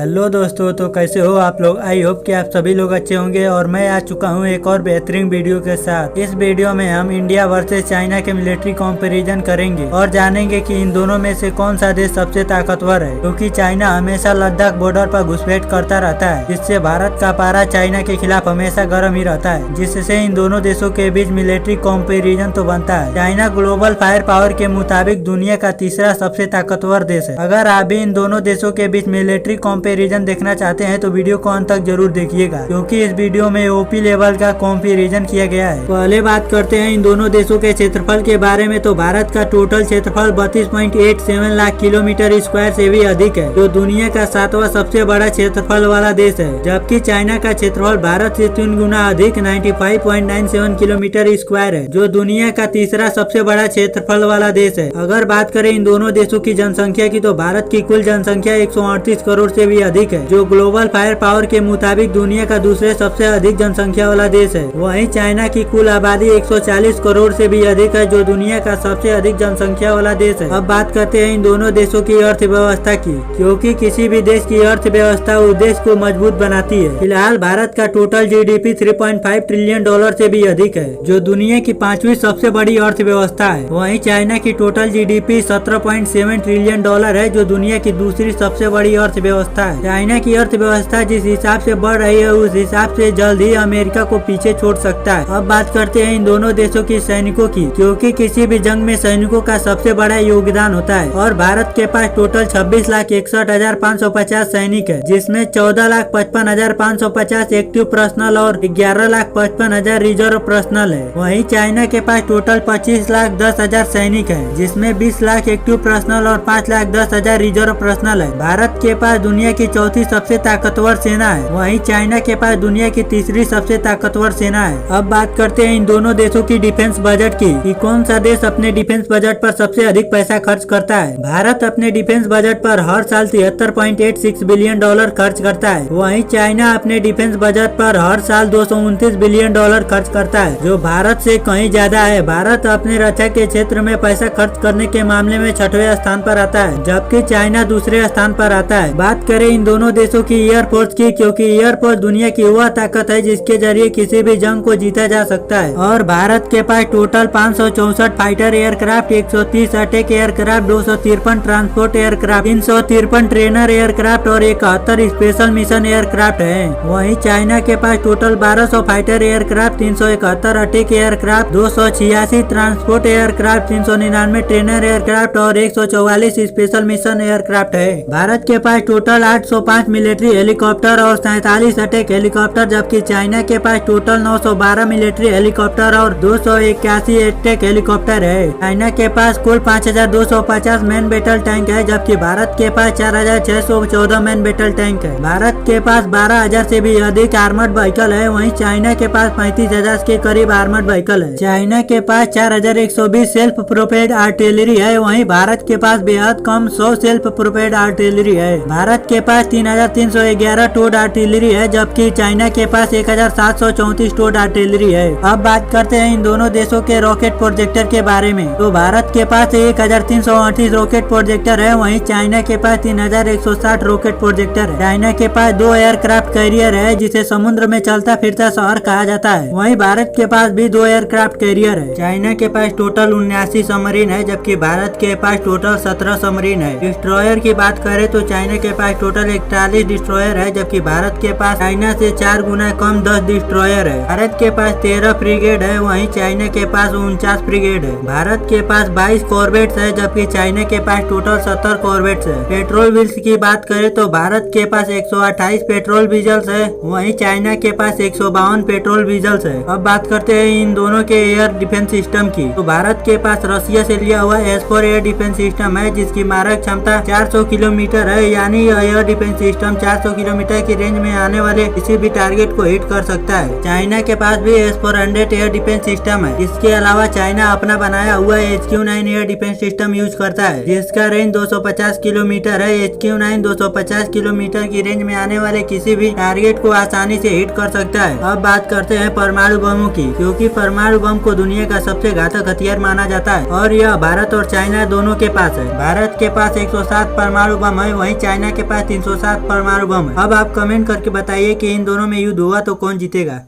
Hello दोस्तों, तो कैसे हो आप लोग। आई होप कि आप सभी लोग अच्छे होंगे और मैं आ चुका हूं एक और बेहतरीन वीडियो के साथ। इस वीडियो में हम इंडिया वर्सेस चाइना के मिलिट्री कंपैरिजन करेंगे और जानेंगे कि इन दोनों में से कौन सा देश सबसे ताकतवर है, क्योंकि चाइना हमेशा लद्दाख बॉर्डर पर घुसपैठ करता रहता है, जिससे भारत का पारा चाइना के खिलाफ हमेशा गर्म ही रहता है, जिससे इन दोनों देशों के बीच मिलिट्री कंपैरिजन तो बनता है। चाइना ग्लोबल फायर पावर के मुताबिक दुनिया का तीसरा सबसे ताकतवर देश है। अगर आप भी इन दोनों देशों के बीच मिलिट्री कंपैरिजन देखना चाहते हैं तो वीडियो को अंत तक जरूर देखिएगा, क्योंकि इस वीडियो में ओपी लेवल का कंपैरिजन किया गया है। पहले बात करते हैं इन दोनों देशों के क्षेत्रफल के बारे में। तो भारत का टोटल क्षेत्रफल 32.87 लाख किलोमीटर स्क्वायर से भी अधिक है, जो दुनिया का 7वां सबसे बड़ा क्षेत्रफल वाला देश है। जबकि चाइना का क्षेत्रफल भारत से 3 गुना अधिक 95.97 किलोमीटर स्क्वायर है, जो दुनिया का तीसरा सबसे बड़ा क्षेत्रफल वाला देश है। अगर बात करें इन दोनों देशों की जनसंख्या की, तो भारत की कुल जनसंख्या 138 करोड़ से भी अधिक है, जो ग्लोबल फायर पावर के मुताबिक दुनिया का दूसरे सबसे अधिक जनसंख्या वाला देश है। वहीं चाइना की कुल आबादी 140 करोड़ से भी अधिक है, जो दुनिया का सबसे अधिक जनसंख्या वाला देश है। अब बात करते हैं इन दोनों देशों की अर्थव्यवस्था की, क्योंकि किसी भी देश की अर्थव्यवस्था उस देश को मजबूत बनाती है। फिलहाल भारत का टोटल जीडीपी 3.5 ट्रिलियन डॉलर से भी अधिक है, जो दुनिया की 5वीं सबसे बड़ी अर्थव्यवस्था है। वहीं चाइना की टोटल जीडीपी 17.7 ट्रिलियन डॉलर है, जो दुनिया की दूसरी सबसे बड़ी अर्थव्यवस्था है। चाइना की अर्थव्यवस्था जिस हिसाब से बढ़ रही है, उस हिसाब से जल्द ही अमेरिका को पीछे छोड़ सकता है। अब बात करते हैं इन दोनों देशों की सैनिकों की, क्योंकि किसी भी जंग में सैनिकों का सबसे बड़ा योगदान होता है। और भारत के पास टोटल 26,61,550 सैनिक है, जिसमें 14,55,550 एक्टिव पर्सनल और 11,55,000 रिजर्व पर्सनल है। वहीं चाइना के पास टोटल 25,10,000 सैनिक है, जिसमें 20 लाख एक्टिव पर्सनल और 5,10,000 रिजर्व पर्सनल है। भारत के पास दुनिया की चौथी सबसे ताकतवर सेना है, वहीं चाइना के पास दुनिया की तीसरी सबसे ताकतवर सेना है। अब बात करते हैं इन दोनों देशों की डिफेंस बजट की, कि कौन सा देश अपने डिफेंस बजट पर सबसे अधिक पैसा खर्च करता है। भारत अपने डिफेंस बजट पर हर साल 73.86 बिलियन डॉलर खर्च करता है। वहीं चाइना अपने डिफेंस बजट पर हर साल 229 बिलियन डॉलर खर्च करता है, जो भारत से कहीं ज्यादा है। भारत अपने रक्षा के क्षेत्र में पैसा खर्च करने के मामले में 6वें स्थान पर आता है, जबकि चाइना दूसरे स्थान पर आता है। बात करें इन दोनों देशों की एयरफोर्स की, क्योंकि एयरफोर्स दुनिया की वह ताकत है जिसके जरिए किसी भी जंग को जीता जा सकता है। और भारत के पास total 564 fighter aircraft, 130 attack aircraft, 253 transport aircraft, 353 trainer aircraft और 71 स्पेशल मिशन एयरक्राफ्ट है। वहीं चाइना के पास total 1200 fighter aircraft, 371 attack aircraft, 286 transport aircraft, 399 trainer aircraft और 144 स्पेशल मिशन एयरक्राफ्ट है। भारत के पास टोटल 805 मिलिट्री हेलीकॉप्टर और 47 अटैक हेलीकॉप्टर, जबकि चाइना के पास टोटल 912 मिलिट्री हेलीकॉप्टर और 281 अटैक हेलीकॉप्टर है। चाइना के पास कुल 5250 मैन बैटल टैंक है, जबकि भारत के पास 4614 मैन बैटल टैंक है। भारत के पास 12,000 से भी अधिक आर्मर्ड व्हीकल है, वहीं चाइना के पास 35,000 के करीब आर्मर्ड व्हीकल है। चाइना के पास 4120 सेल्फ प्रोपेल्ड आर्टिलरी है, वहीं भारत के पास बेहद कम 100 सेल्फ प्रोपेल्ड आर्टिलरी है। भारत के पास 3,311 टोड आर्टिलरी है, जबकि चाइना के पास 1,734 टोड आर्टिलरी है। अब बात करते हैं इन दोनों देशों के रॉकेट प्रोजेक्टर के बारे में। तो भारत के पास 1,338 रॉकेट प्रोजेक्टर है, वहीं चाइना के पास 3,160 रॉकेट प्रोजेक्टर है। चाइना के पास 2 एयरक्राफ्ट कैरियर है, जिसे समुद्र में चलता फिरता शहर कहा जाता है। वहीं भारत के पास भी 2 एयरक्राफ्ट कैरियर है। चाइना के पास टोटल 79 सबमरीन है, जबकि भारत के पास टोटल 17 सबमरीन है। डिस्ट्रॉयर की बात करें तो चाइना के पास टोटल 41 डिस्ट्रॉयर है, जबकि भारत के पास चाइना से 4 गुना कम 10 डिस्ट्रॉयर है। भारत के पास 13 फ्रिगेड है, वहीं चाइना के पास 49 फ्रिगेड है। भारत के पास 22 कॉर्वेट्स है, जबकि चाइना के पास टोटल 70 कॉर्वेट्स है। पेट्रोल व्हील्स की बात करें तो भारत के पास 128 पेट्रोल व्हीकल्स है, वहीं चाइना के पास 152 पेट्रोल व्हीकल्स है। अब बात करते हैं इन दोनों के एयर डिफेंस सिस्टम की। तो भारत के पास रशिया से लिया हुआ S4 एयर डिफेंस सिस्टम है, जिसकी मारक क्षमता 400 किलोमीटर है, यानी एयर डिफेंस सिस्टम 400 किलोमीटर की रेंज में आने वाले किसी भी टारगेट को हिट कर सकता है। चाइना के पास भी S400 एयर डिफेंस सिस्टम है। इसके अलावा चाइना अपना बनाया हुआ HQ9 air defence system use करता है, जिसका रेंज 250 किलोमीटर है। HQ9 250 किलोमीटर की रेंज में आने वाले किसी भी टारगेट को आसानी से हिट कर सकता है। अब बात करते हैं परमाणु बमों की, क्योंकि परमाणु बम को दुनिया का सबसे घातक हथियार माना जाता है और यह भारत और चाइना दोनों के पास है। भारत के पास 107 परमाणु बम है, वहीं चाइना के पास 307 परमाणु बम है। अब आप कमेंट करके बताइए कि इन दोनों में युद्ध हुआ तो कौन जीतेगा।